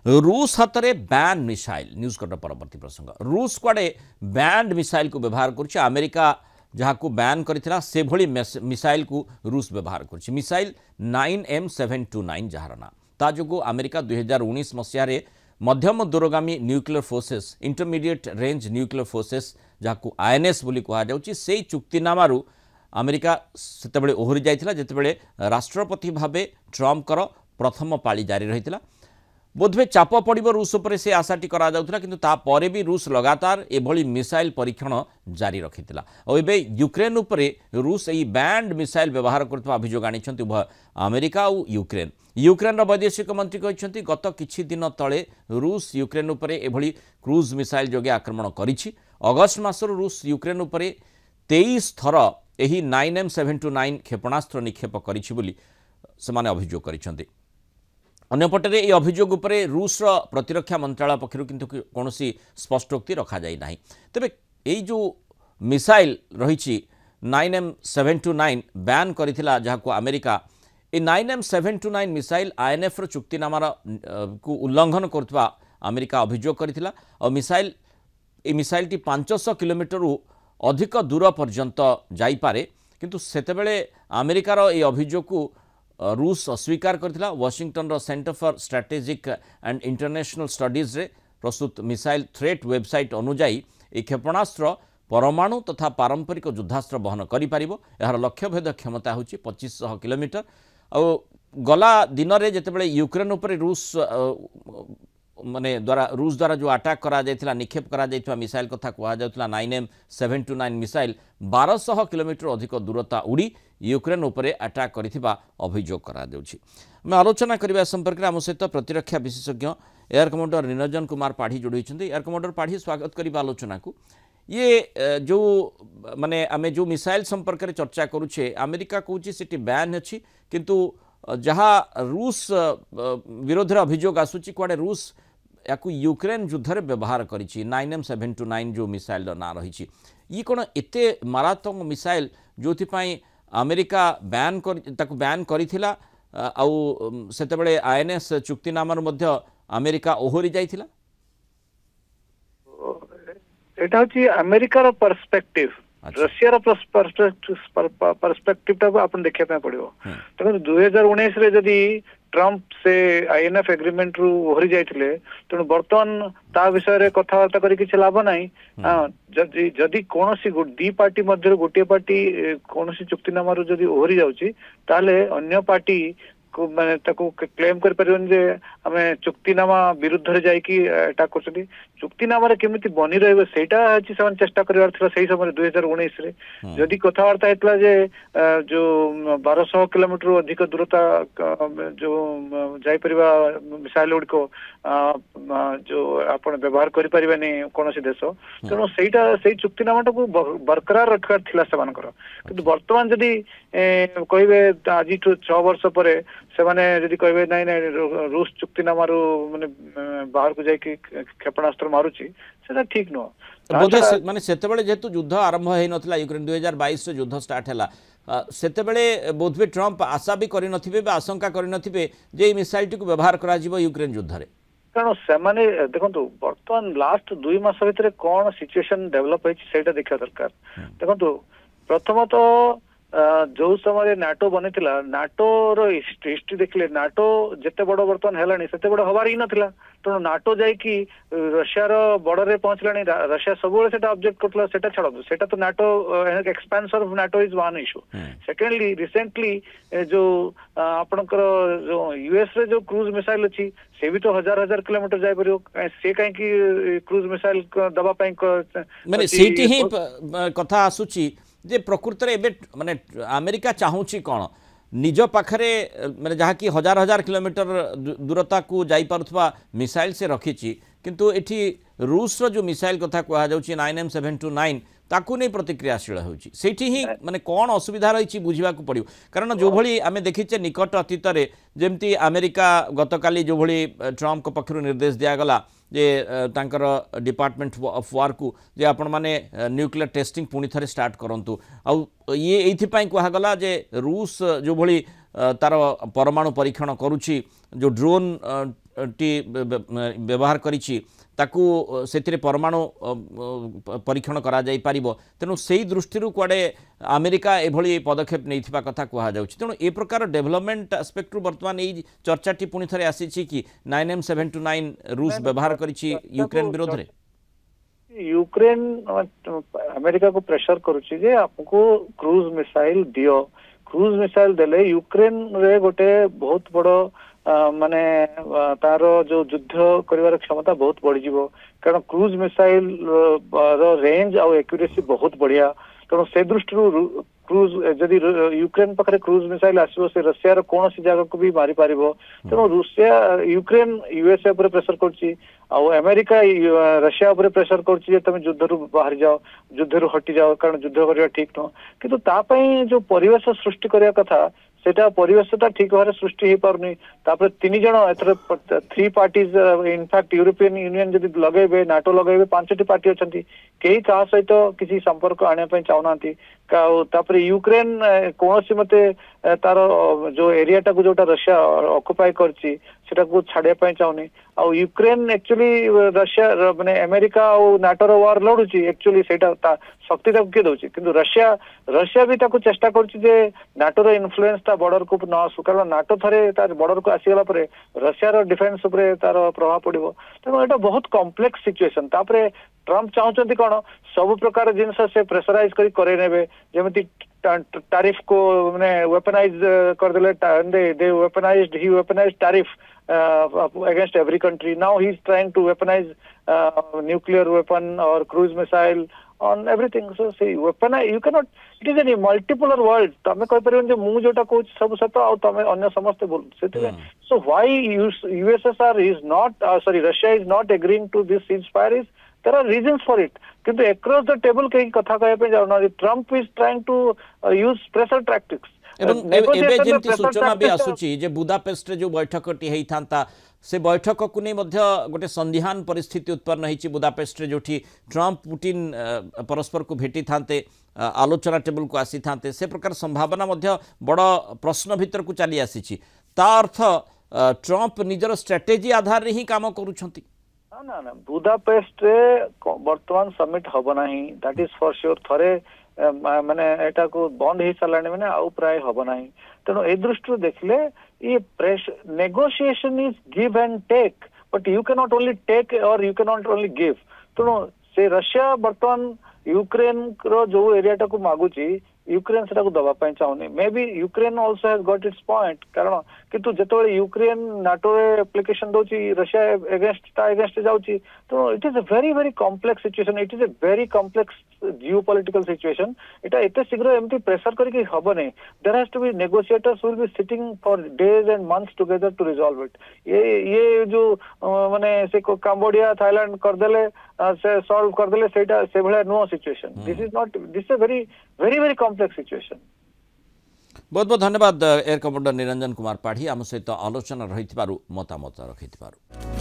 रूस हाथ में बैंड मिसाइल न्यूज कट परवर्ती प्रसंग रूस कुआडे बैंड मिसाइल को व्यवहार कर अमेरिका जहाँ को बैन करथिला से भली मिसाइल को रूस व्यवहार कर मिसाइल 9M729 जार ना ता जो अमेरिका 2019 मसीह मध्यम दूरगामी nuclear forces intermediate range nuclear forces जहाँ को INS बोली कहुच्छी से चुक्तिनामारू अमेरिका सेतबेले ओहरी जाइथिला जेतेबेले राष्ट्रपति भावे ट्रम्पकर प्रथम पाली जारी रही बोधवे चाप पड़ो रूस उपर से आशाटी करा जाउथिला किंतु तापर भी रूस लगातार एभली मिसाइल परीक्षण जारी रखिथिला और एबे यूक्रेन उपरे रूस यही बैंड मिसाइल व्यवहार करथबा अभियोग आनिछन्ति उभय अमेरिका और यूक्रेन यूक्रेन वैदेशिक मंत्री कहते गत किछि दिन तले रूस यूक्रेन उपरे एभली क्रूज मिसाइल जोगे आक्रमण करिछि अगस्ट मासर रूस यूक्रेन उपरे 23 थर एही 9M729 क्षेपणास्त्र निक्षेप करिछि बोली सेमाने अभियोग करिछन्ति। अन्यपटे ये अभियोग उपरे रूस प्रतिरक्षा मंत्रालय पक्षर किंतु कौन स्पष्टोक्ति रखा जाई नाही। तेबे ये जो मिसाइल रही 9M729 बैन करिथिला जहाको अमेरिका ए 9M729 मिसाइल INF रो चुक्तिनामार को उल्लंघन करथबा अमेरिका अभियोग करिथिला और मिसाइल टी 500 किलोमीटर अधिक दूर पर्यंत जाई पारे किंतु सेतेबेले अमेरिकार ये अभियोग को रूस अस्वीकार करथिला। वाशिंगटन रो center for strategic and international studies रे प्रस्तुत मिसाइल थ्रेट वेबसाइट अनुजाई ए क्षेपणास्त्र परमाणु तथा पारंपरिक युद्धास्त्र बहन करि पारिबो। यार लक्ष्यभेद क्षमता होची 2500 किलोमीटर और गला दिन रे जेतेबेले यूक्रेन उपरे रूस द्वारा जो अटैक करा जायथिला निक्षेप करा जायथिला मिसाइल कथा कहा जाउथिला 9M729 मिसाइल 1200 किलोमीटर अधिक दूरता उड़ी यूक्रेन उपरे अटैक करिथिबा अभियोग करा जाउछि। मैं आलोचना करबा संपर्क में आम सहित प्रतिरक्षा विशेषज्ञ एयर कमांडर निरंजन कुमार पाढ़ी जोड़ी होइछन्ति। एयर कमांडर पाढ़ी स्वागत करबा आलोचना को। ये जो माने आमे जो मिसाइल संपर्क में चर्चा करूछे अमेरिका कहूछि सिटी बैन अछि किंतु जहाँ रूस विरोध अभियोग आसुछि कुआडे रूस याकू यूक्रेन युद्ध रे व्यवहार करिछि 9M729 जो मिसाइल ना रही ये कौन एते मारात्मक मिसाइल जोथि पई अमेरिका बैन करिथिला आउ सेतेबेले INS चुक्तिनामार मध्य अमेरिका ओहरी जाइथिला। एटा होची अमेरिकार पर्सपेक्टिव रशिया पर्सपेक्टिव टा अपन देखिया पे पड़िबो। तको 2019 रे जदी ट्रम्प से INF एग्रीमेंट रु ओहरी जाइथिले तेणु बर्तमान ता विषय रे कथावार्ता करी किछ लाभ नाही। जदी कोनोसी दी पार्टी मध्य गोटे पार्टी कोनोसी चुक्तिनामा रु जदी ओहरी जाउची ताले अन्य पार्टी को माने ताको क्लेम कर परिबन जे हमें चुक्तिनामा विरुद्ध रे जाई कि एटा करछथि चुक्तिनामा रे केमिति बनी रहबे सेटा अछि समान चेष्टा करबार थिला सही समय 2019 रे जदी कथावार्ता हेतला जे जो 1200 किलोमीटर अधिक दूरता जो जाई परिबा मिसाइल उड को जो आपण व्यवहार करि परिबेनी कोनोसी देश तेनो सेटा सेही चुक्तिनामाटा को बरकरार रखबार थिला समान कर किंतु वर्तमान जदी कहिबे आज 6 वर्ष परे से माने जदी कहबे नहीं नहीं रूस चुक्तिनामारू माने बाहर को जाई कि क्षेपणास्त्र मारुची सेटा ठीक नो बोधे माने सेतेबेले जेतु युद्ध आरंभ हेई नथला यूक्रेन 2022 से युद्ध स्टार्ट हैला सेतेबेले बोधवे ट्रम्प आशा भी करि नथिबे बा आशंका करि नथिबे जे ई मिसाइल को व्यवहार करा जिवो यूक्रेन युद्ध रे कारण से माने देखंतु वर्तमान लास्ट 2 मास भितर कोन सिचुएशन डेवलप होई सेटा देखा दरकार। देखंतु प्रथमतः जो समय नाटो बनी नाटो हिस्ट्री देखले नाटो जिते बड़ बर्तमान है से बड़ हबार ही नाला तेणु नाटो जाकि रशिया बॉर्डर रे पहुंचलानी रशिया सब ऑब्जेक्ट करथला सेटा छाड़ो सेटा तो NATO expansion of NATO is one issue. Secondly recently जो आपनकर जो यूएस रे जो क्रूज मिसाइल अच्छी से भी तो हजार हजार किलोमीटर जाय परियो से काहे कि क्रूज मिसाइल दबा पई माने सेठी ही कथा आसुची जे प्रकृत रे एबे माने अमेरिका चाहूची कौन निज पाखरे माने जहाँ कि हजार हजार किलोमीटर दूरता को जाई पारुथबा मिसाइल से रखिची किंतु एठी रूस रो जो मिसाइल कथा कहा जाउची 9M729 ताकू नहीं प्रतिक्रियाशील होची सेठी ही माने कौन असुविधा रही बुझा पड़ो कारण जो भली आमे देखिचे निकट अतीत रे जेमती अमेरिका गतकाली जो भली ट्रम्प पक्षरु निर्देश दियागला जे तांकर डिपार्टमेंट ऑफ वार को जे आपण माने न्यूक्लियर टेस्टिंग पुणी थे स्टार्ट करंतु आ ये एइथिपाई कहगला जे रूस जो भली तार परमाणु परीक्षण करुछि जो ड्रोन टी व्यवहार करिछि ताकू से परमाणु परीक्षण करा जाई पारिबो तेणु से दृष्टि कुआडे अमेरिका एभली पदक्षेप नहीं कथा कह जाउछि तेणु ए प्रकार डेवलपमेंट एस्पेक्ट वर्तमान ये चर्चाटी पुणी थे आसी कि 9M729 रूस व्यवहार करिछि यूक्रेन विरोध रे यूक्रेन अमेरिका को प्रेशर करुछि जे आपको क्रूज मिसाइल दियो क्रूज मिसाइल देले यूक्रेन रे गोटे बहुत बड़ो माने तार जो युद्ध करिवार क्षमता बहुत बढ़ी जीवो कारण क्रूज मिसाइल रो रेंज और एक्यूरेसी बहुत बढ़िया तेणु से दृष्टि क्रूज जदि यूक्रेन पाखे क्रूज मिसाइल आसो से रशिया रो कौन सी जगह को भी मारी पारिबो तेणु रूसिया यूक्रेन यूएसए ऊपर प्रेशर करछि आउ अमेरिका रशिया ऊपर प्रेशर करछि जे तुम युद्ध रु बाहर जाओ युद्ध रु हटि जाओ कारण युद्ध करिया ठीक न किंतु ता पई जो परिवेश सृष्टि करिया कथा सेटा परिवेशटा ठीक भाव सृष्टि हो पारनी तापर तीन जन एथर 3 पार्टीज इनफैक्ट यूरोपियन यूनियन जदि लगेबे नाटो लगेबे 5टी पार्टी अछंती केही का सहित किसी संपर्क आने पे चाहनांती तापर यूक्रेन कोनोसी मते तार जो एरिया टा को जोटा रशिया ऑक्युपाई करची सेटा को छाड़िया पे चाहनी आ यूक्रेन एक्चुअली रशिया माने अमेरिका और नाटो रो वार लड़ुची एक्चुअली सेटा शक्ति तक के दउची किंतु रशिया भी ताको चेष्टा करची जे नाटो रो इन्फ्लुएंस ता बॉर्डर को न आसु कारण नाटो थरे तार बॉर्डर को आसीगला परे रशिया रो डिफेंस ऊपर तार प्रभाव पड़िबो तेणु एटा बहुत कॉम्प्लेक्स सिचुएशन तापरे ट्रम्प चाहते कौन सब प्रकार जिनस से प्रेशराइज करे नेबे जेमती टैरिफ को माने वेपनाइज कर देले दे वेपनाइज्ड ही weaponised tariff against every country now he is trying to weaponize nuclear weapon or cruise missile on everything so say weaponize you cannot it is a multipolar world तमे कहि परिबन जे मु जोटा कहू सब सत आ तमे अन्य समस्त बोल सेते so why USSR is not sorry Russia is not agreeing to this ceasefire is there are reasons for it किंतु across the table कहीं कथा कहे पे जाउना Trump is trying to use pressure tactics सूचना भी आसुची जे बुदापेस्ट जो बैठकटी होता से बैठक को नहीं गोटे संदिहान परिस्थिति उत्पन्न होती बुदापेस्ट जो ट्रम्प पुटिन परस्पर को भेटी था आलोचना टेबल को आसी था से प्रकार संभावना बड़ प्रश्न भीतर को चली आसी अर्थ ट्रम्प निजर स्ट्रेटेजी आधार ही काम करुछंती ना ना बुदापेस्ट रे वर्तमान समिट हबो नाही दैट इज फॉर श्योर थरे माने एटा को बंद ही सालाने माने आउ प्राय हबो नाही तेनो ए दृष्टि देखले ये press negotiation is give and take but you can not only take or you can not only give तेनो से रशिया वर्तमान यूक्रेन रो जो एरिया टा को मागुची यूक्रेन सेटा को दबा पाई चाहनी may be Ukraine also has got its point कारण किंतु जेतोले यूक्रेन नाटो रे एप्लीकेशन दोची रशिया अगेंस्ट जाउची तो it is a very complex situation it is a very complex geopolitical situation एटा एते शीघ्र एमती प्रेशर करके हबो नै there has to be negotiators will be sitting for days and months together to resolve it ये जो माने से कंबोडिया थाईलैंड कर देले से सॉल्व कर देले सेटा से भले know situation this is not this is a very complex situation बहुत बहुत धन्यवाद एयर कमांडर निरंजन कुमार पाढ़ी आम सहित आलोचना रही मतामत रखि।